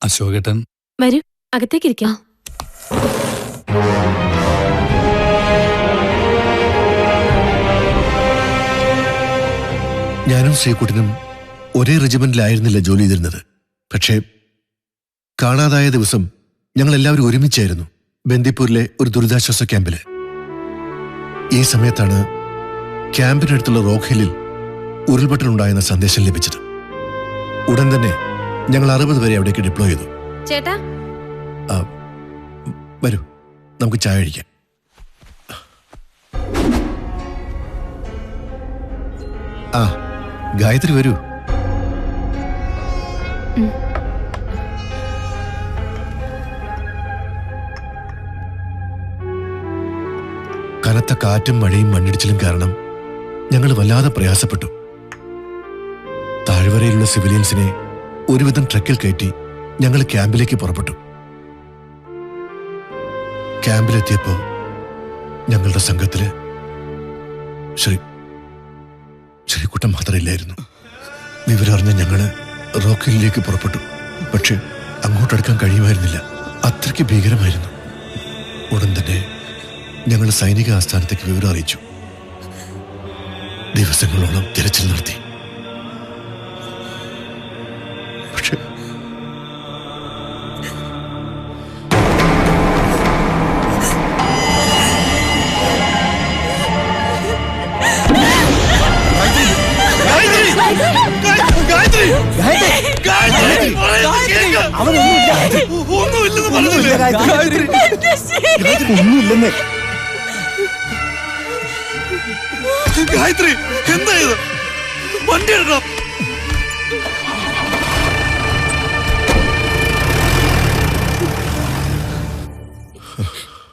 അശോകേട്ടൻ വരൂ, അകത്തേക്കിരിക്കാം. ഞാനും ശ്രീകുട്ടനും ഒരേ റെജിമെന്റിലായിരുന്നില്ല ജോലി ചെയ്തിരുന്നത്. പക്ഷേ കാണാതായ ദിവസം ഞങ്ങൾ എല്ലാവരും ഒരുമിച്ചായിരുന്നു ബന്ദിപ്പൂരിലെ ഒരു ദുരിതാശ്വാസ ക്യാമ്പില്. ഈ സമയത്താണ് ക്യാമ്പിനടുത്തുള്ള റോക്ക് ഹില്ലിൽ ഉരുൾപൊട്ടലുണ്ടായെന്ന സന്ദേശം ലഭിച്ചത്. ഉടൻ തന്നെ ഞങ്ങൾ 60 പേരെ അവിടേക്ക് ഡിപ്ലോയ് ചെയ്തു. ചേട്ടാ, വരൂ, നമുക്ക് ചായ കഴിക്കാം. ഗായത്രി വരൂ. കനത്ത കാറ്റും മഴയും മണ്ണിടിച്ചിലും കാരണം ഞങ്ങൾ വല്ലാതെ പ്രയാസപ്പെട്ടു. താഴ്വരയിലുള്ള സിവിലിയൻസിനെ ഒരുവിധം ട്രക്കിൽ കയറ്റി ഞങ്ങൾ ക്യാമ്പിലേക്ക് പുറപ്പെട്ടു. ക്യാമ്പിലെത്തിയപ്പോ ഞങ്ങളുടെ സംഘത്തില് ശ്രീകുട്ടൻ മാത്രമില്ലായിരുന്നു. വിവരറിഞ്ഞ ഞങ്ങള് റോക്ക് ഹില്ലിലേക്ക് പുറപ്പെട്ടു. പക്ഷെ അങ്ങോട്ടടുക്കാൻ കഴിയുമായിരുന്നില്ല, അത്രയ്ക്ക് ഭീകരമായിരുന്നു. ഉടൻ തന്നെ ഞങ്ങൾ സൈനിക ആസ്ഥാനത്തേക്ക് വിവരം അറിയിച്ചു. ദിവസങ്ങളോളം തിരച്ചിൽ നടത്തി. പക്ഷെ ഒന്നുമില്ലെന്ന്. ഗായത്രി, എന്തായത്? വണ്ടി എടുക്കണം.